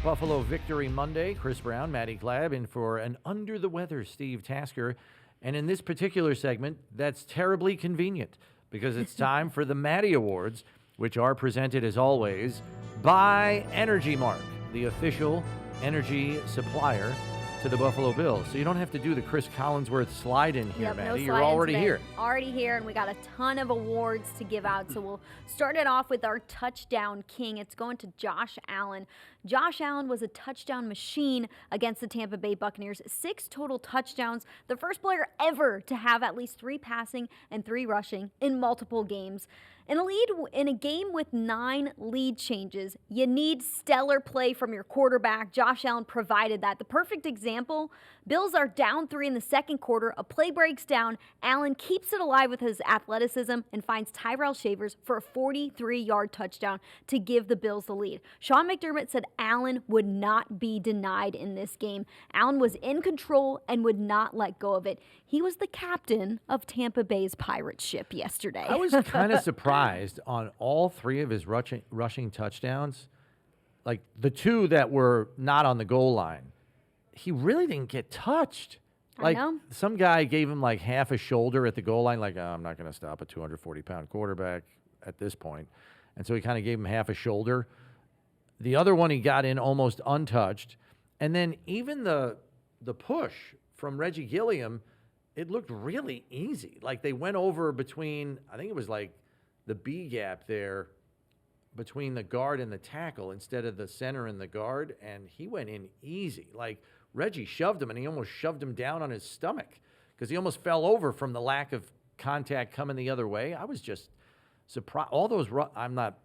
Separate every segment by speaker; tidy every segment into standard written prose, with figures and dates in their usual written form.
Speaker 1: Buffalo Victory Monday. Chris Brown, Maddy in for an under-the-weather Steve Tasker. And in this particular segment, that's terribly convenient because it's time for the Maddy Awards, which are presented, as always, by Energy Mark, the official energy supplier to the Buffalo Bills. So you don't have to do the Chris Collinsworth slide in here, Maddy. You're already here.
Speaker 2: Already here, and we got a ton of awards to give out. So we'll start it off with our touchdown king. It's going to Josh Allen. Josh Allen was a touchdown machine against the Tampa Bay Buccaneers. 6 total touchdowns. The first player ever to have at least 3 passing and 3 rushing in multiple games. In a game with 9 lead changes, you need stellar play from your quarterback. Josh Allen provided that. The perfect example, Bills are down 3 in the second quarter. A play breaks down. Allen keeps it alive with his athleticism and finds Tyrell Shavers for a 43-yard touchdown to give the Bills the lead. Sean McDermott said Allen would not be denied in this game. Allen was in control and would not let go of it. He was the captain of Tampa Bay's pirate ship yesterday.
Speaker 1: I was kind of surprised on all 3 of his rushing touchdowns. Like the 2 that were not on the goal line, he really didn't get touched. Like,
Speaker 2: I know.
Speaker 1: Some guy gave him like half a shoulder at the goal line, like, I'm not going to stop a 240-pound quarterback at this point. And so he kind of gave him half a shoulder. The other one he got in almost untouched. And then even the push from Reggie Gilliam, it looked really easy. Like they went over between, I think it was like the B gap there between the guard and the tackle instead of the center and the guard, and he went in easy. Like Reggie shoved him, and he almost shoved him down on his stomach because he almost fell over from the lack of contact coming the other way. I was just surprised. All those I'm not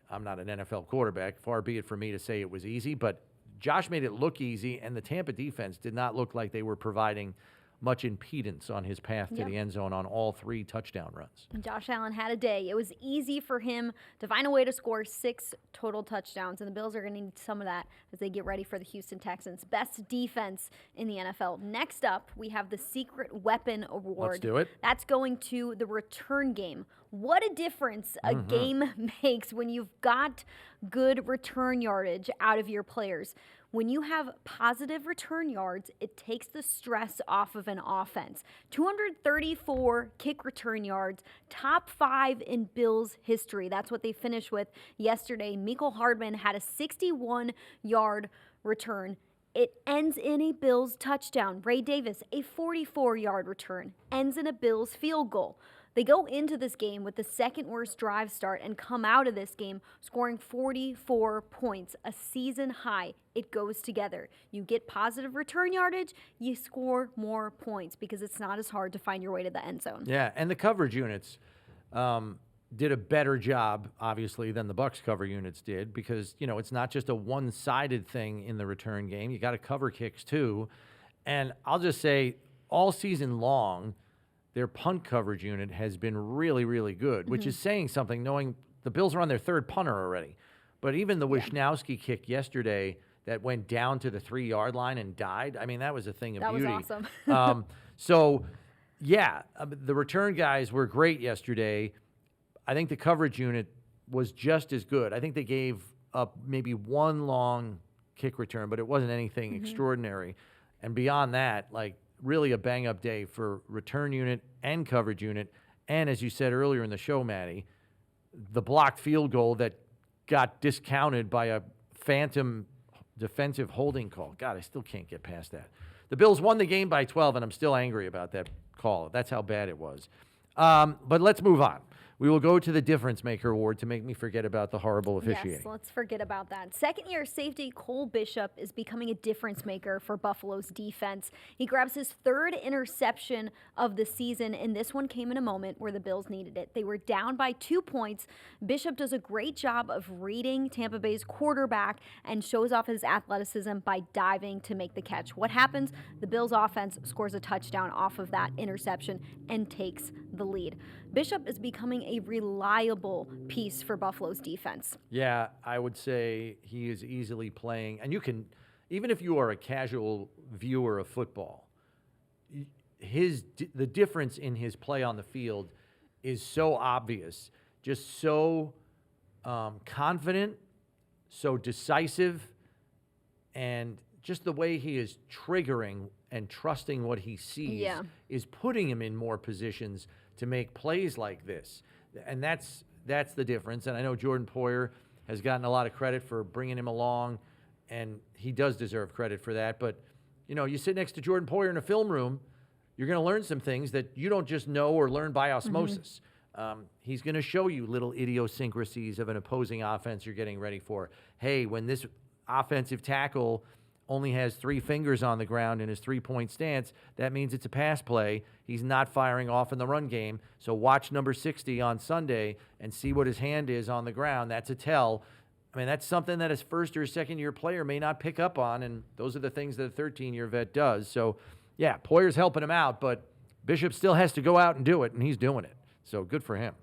Speaker 1: an NFL quarterback. Far be it for me to say it was easy, but Josh made it look easy, and the Tampa defense did not look like they were providing much impedance on his path to the end zone on all 3 touchdown runs.
Speaker 2: Josh Allen had a day. It was easy for him to find a way to score 6 total touchdowns, and the Bills are going to need some of that as they get ready for the Houston Texans. Best defense in the NFL. Next up, we have the Secret Weapon Award.
Speaker 1: Let's do it.
Speaker 2: That's going to the return game. What a difference a game makes when you've got good return yardage out of your players. When you have positive return yards, it takes the stress off of an offense. 234 kick return yards, top 5 in Bills history. That's what they finished with yesterday. Mecole Hardman had a 61-yard return. It ends in a Bills touchdown. Ray Davis, a 44-yard return, ends in a Bills field goal. They go into this game with the second worst drive start and come out of this game scoring 44 points, a season high. It goes together. You get positive return yardage, you score more points because it's not as hard to find your way to the end zone.
Speaker 1: Yeah, and the coverage units did a better job, obviously, than the Bucs cover units did because, it's not just a one-sided thing in the return game. You got to cover kicks, too. And I'll just say, all season long, their punt coverage unit has been really, really good, which is saying something, knowing the Bills are on their 3rd punter already. But even the Wisnowski kick yesterday that went down to the 3-yard line and died, I mean, that was a thing of beauty.
Speaker 2: That was awesome.
Speaker 1: The return guys were great yesterday. I think the coverage unit was just as good. I think they gave up maybe 1 long kick return, but it wasn't anything extraordinary. And beyond that, really a bang-up day for return unit and coverage unit. And as you said earlier in the show, Maddy, the blocked field goal that got discounted by a phantom defensive holding call. God, I still can't get past that. The Bills won the game by 12, and I'm still angry about that call. That's how bad it was. But let's move on. We will go to the Difference Maker Award to make me forget about the horrible officiating.
Speaker 2: Yes, let's forget about that. Second-year safety Cole Bishop is becoming a difference maker for Buffalo's defense. He grabs his 3rd interception of the season, and this one came in a moment where the Bills needed it. They were down by 2 points. Bishop does a great job of reading Tampa Bay's quarterback and shows off his athleticism by diving to make the catch. What happens? The Bills' offense scores a touchdown off of that interception and takes the lead. Bishop is becoming a reliable piece for Buffalo's defense.
Speaker 1: Yeah, I would say he is easily playing. And you can, even if you are a casual viewer of football, the difference in his play on the field is so obvious, just so confident, so decisive, And just the way he is triggering and trusting what he sees is putting him in more positions to make plays like this. And that's the difference. And I know Jordan Poyer has gotten a lot of credit for bringing him along, and he does deserve credit for that. But, you sit next to Jordan Poyer in a film room, you're going to learn some things that you don't just know or learn by osmosis. He's going to show you little idiosyncrasies of an opposing offense you're getting ready for. Hey, when this offensive tackle only has 3 fingers on the ground in his 3-point stance, that means it's a pass play. He's not firing off in the run game. So watch number 60 on Sunday and see what his hand is on the ground. That's a tell. I mean, that's something that his first or second year player may not pick up on, and those are the things that a 13-year vet does. So, yeah, Poyer's helping him out, but Bishop still has to go out and do it, and he's doing it. So good for him.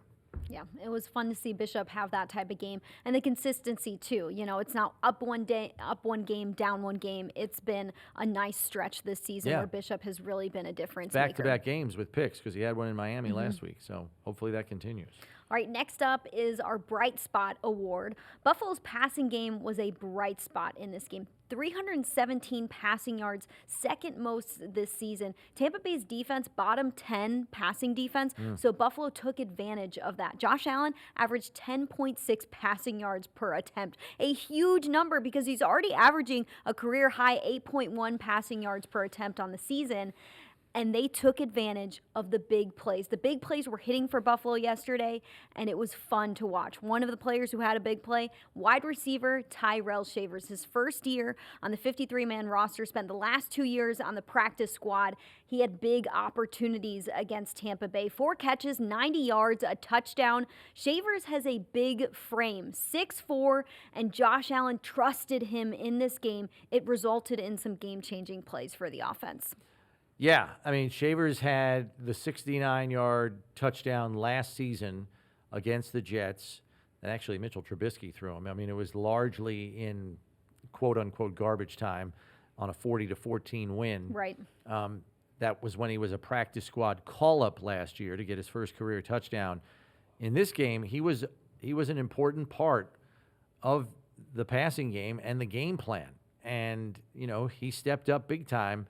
Speaker 2: Yeah, it was fun to see Bishop have that type of game, and the consistency too. It's not up one game, down one game. It's been a nice stretch this season where Bishop has really been a difference maker.
Speaker 1: Back-to-back games with picks because he had one in Miami last week. So hopefully that continues.
Speaker 2: All right, next up is our Bright Spot Award. Buffalo's passing game was a bright spot in this game. 317 passing yards, second most this season. Tampa Bay's defense, bottom 10 passing defense, so Buffalo took advantage of that. Josh Allen averaged 10.6 passing yards per attempt, a huge number because he's already averaging a career high 8.1 passing yards per attempt on the season. And they took advantage of the big plays. The big plays were hitting for Buffalo yesterday, and it was fun to watch. One of the players who had a big play, wide receiver Tyrell Shavers. His first year on the 53-man roster, spent the last 2 years on the practice squad. He had big opportunities against Tampa Bay. 4 catches, 90 yards, a touchdown. Shavers has a big frame, 6'4", and Josh Allen trusted him in this game. It resulted in some game-changing plays for the offense.
Speaker 1: Yeah, I mean, Shavers had the 69-yard touchdown last season against the Jets, and actually Mitchell Trubisky threw him. I mean, it was largely in quote-unquote garbage time on a 40-14 win.
Speaker 2: Right.
Speaker 1: That was when he was a practice squad call-up last year to get his first career touchdown. In this game, he was an important part of the passing game and the game plan. And, he stepped up big time.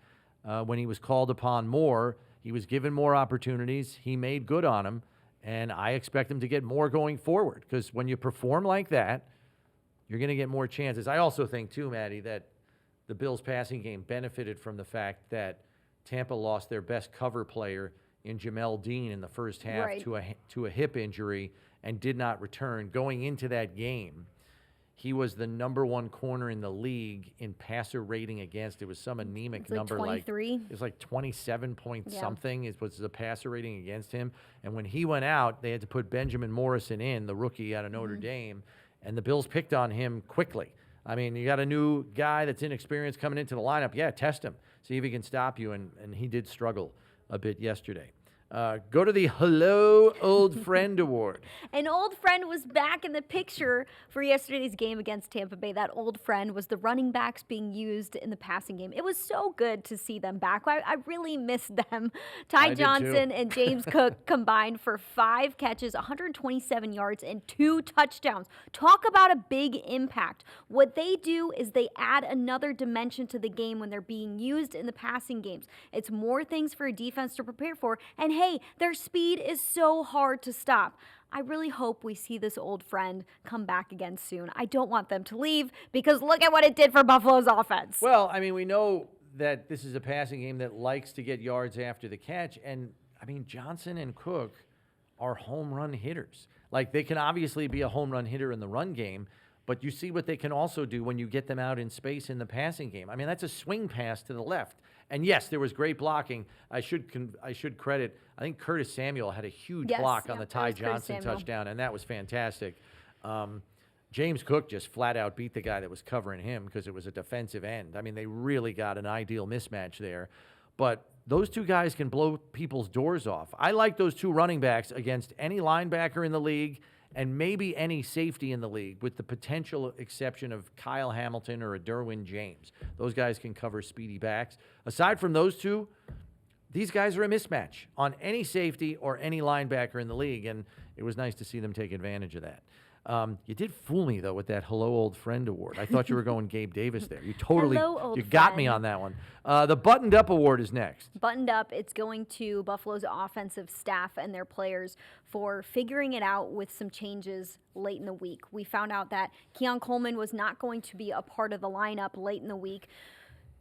Speaker 1: When he was called upon more, he was given more opportunities. He made good on them, and I expect him to get more going forward because when you perform like that, you're going to get more chances. I also think, too, Maddy, that the Bills' passing game benefited from the fact that Tampa lost their best cover player in Jamel Dean in the first half to a hip injury and did not return. Going into that game, he was the number 1 corner in the league in passer rating against. It was some anemic number,
Speaker 2: 23.
Speaker 1: It was like 27 point something. It was the passer rating against him. And when he went out, they had to put Benjamin Morrison in, the rookie out of Notre Dame, and the Bills picked on him quickly. I mean, you got a new guy that's inexperienced coming into the lineup. Yeah, test him, see if he can stop you, and he did struggle a bit yesterday. Go to the Hello Old Friend Award.
Speaker 2: An old friend was back in the picture for yesterday's game against Tampa Bay. That old friend was the running backs being used in the passing game. It was so good to see them back. I really missed them. Ty Johnson and James Cook combined for 5 catches, 127 yards, and 2 touchdowns. Talk about a big impact. What they do is they add another dimension to the game when they're being used in the passing games. It's more things for a defense to prepare for, and hey, their speed is so hard to stop. I really hope we see this old friend come back again soon. I don't want them to leave because look at what it did for Buffalo's offense.
Speaker 1: Well, I mean, we know that this is a passing game that likes to get yards after the catch. And, I mean, Johnson and Cook are home run hitters. Like, they can obviously be a home run hitter in the run game, but you see what they can also do when you get them out in space in the passing game. I mean, that's a swing pass to the left. And yes, there was great blocking. I should credit, I think Curtis Samuel had a huge block on the Ty Johnson touchdown, and that was fantastic. James Cook just flat out beat the guy that was covering him because it was a defensive end. I mean, they really got an ideal mismatch there. But those two guys can blow people's doors off. I like those 2 running backs against any linebacker in the league and maybe any safety in the league, with the potential exception of Kyle Hamilton or a Derwin James. Those guys can cover speedy backs. Aside from those 2, these guys are a mismatch on any safety or any linebacker in the league, and it was nice to see them take advantage of that. You did fool me, though, with that Hello Old Friend award. I thought you were going Gabe Davis there. You totally
Speaker 2: Hello, old
Speaker 1: you got me
Speaker 2: friend.
Speaker 1: on that one. The Buttoned Up Award is next.
Speaker 2: Buttoned up, it's going to Buffalo's offensive staff and their players for figuring it out with some changes late in the week. We found out that Keon Coleman was not going to be a part of the lineup late in the week.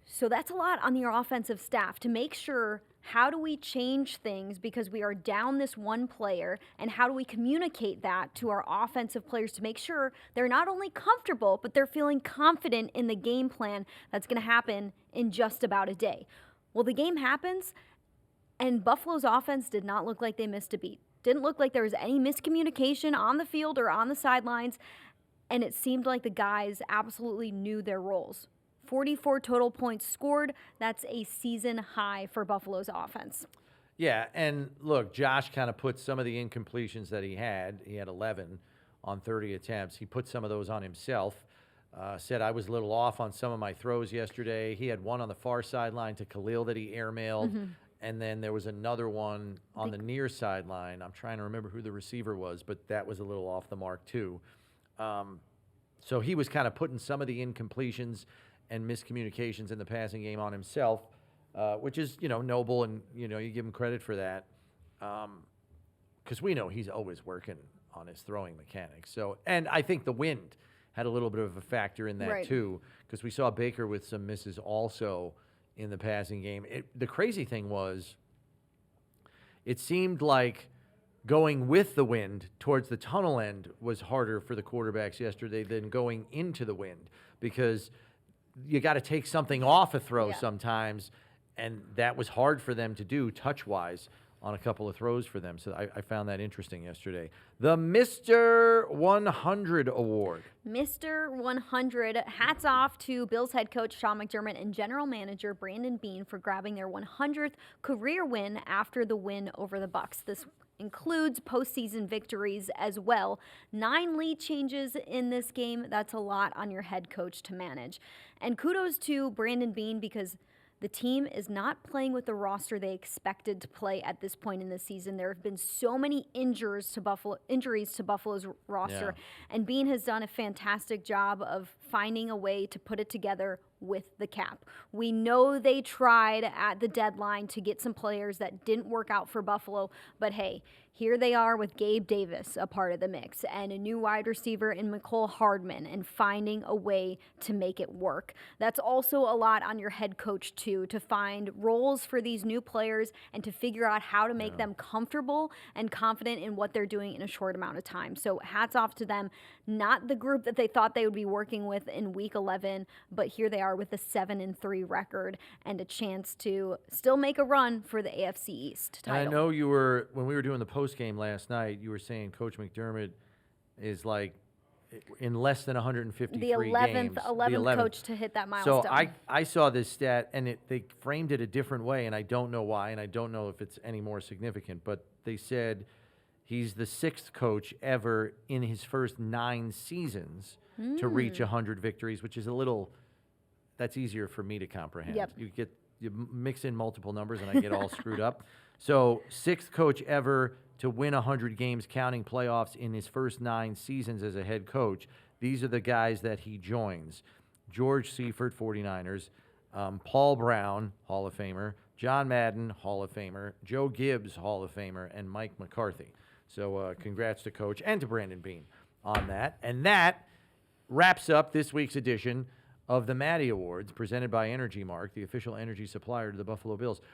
Speaker 2: So that's a lot on your offensive staff to make sure, how do we change things because we are down this one player, and how do we communicate that to our offensive players to make sure they're not only comfortable, but they're feeling confident in the game plan that's going to happen in just about a day. Well, the game happens, and Buffalo's offense did not look like they missed a beat. Didn't look like there was any miscommunication on the field or on the sidelines, and it seemed like the guys absolutely knew their roles. 44 total points scored. That's a season high for Buffalo's offense.
Speaker 1: Yeah, and look, Josh kind of put some of the incompletions that he had. He had 11 on 30 attempts. He put some of those on himself. Said I was a little off on some of my throws yesterday. He had one on the far sideline to Khalil that he airmailed. And then there was another one on the near sideline. I'm trying to remember who the receiver was, but that was a little off the mark too. So he was kind of putting some of the incompletions and miscommunications in the passing game on himself, which is, noble, and, you give him credit for that. Because we know he's always working on his throwing mechanics. So, and I think the wind had a little bit of a factor in that too, because we saw Baker with some misses also in the passing game. The crazy thing was, it seemed like going with the wind towards the tunnel end was harder for the quarterbacks yesterday than going into the wind, because you got to take something off a throw sometimes, and that was hard for them to do touch-wise on a couple of throws for them. So I found that interesting yesterday. The Mr. 100 Award.
Speaker 2: Mr. 100, hats off to Bills head coach Sean McDermott and general manager Brandon Beane for grabbing their 100th career win after the win over the Bucs. This includes postseason victories as well. 9 lead changes in this game. That's a lot on your head coach to manage. And kudos to Brandon Beane, because the team is not playing with the roster they expected to play at this point in the season. There have been so many injuries to Buffalo's roster, and Beane has done a fantastic job of finding a way to put it together with the cap. We know they tried at the deadline to get some players that didn't work out for Buffalo, but hey, here they are with Gabe Davis a part of the mix, and a new wide receiver in McCole Hardman, and finding a way to make it work. That's also a lot on your head coach too, to find roles for these new players and to figure out how to make them comfortable and confident in what they're doing in a short amount of time. So hats off to them. Not the group that they thought they would be working with in week 11, but here they are with a 7-3 record and a chance to still make a run for the AFC East title.
Speaker 1: And I know you were, when we were doing the post game last night, you were saying Coach McDermott is like in less than 153
Speaker 2: the 11th,
Speaker 1: games.
Speaker 2: 11th coach to hit that milestone.
Speaker 1: So I saw this stat, and they framed it a different way, and I don't know why, and I don't know if it's any more significant, but they said he's the 6th coach ever in his first 9 seasons to reach 100 victories, which is a little, that's easier for me to comprehend.
Speaker 2: Yep.
Speaker 1: You mix in multiple numbers, and I get all screwed up. So 6th coach ever to win 100 games, counting playoffs, in his first 9 seasons as a head coach. These are the guys that he joins: George Seifert, 49ers, Paul Brown, Hall of Famer, John Madden, Hall of Famer, Joe Gibbs, Hall of Famer, and Mike McCarthy. So congrats to Coach and to Brandon Beane on that. And that wraps up this week's edition of the Maddy Awards, presented by Energy Mark, the official energy supplier to the Buffalo Bills.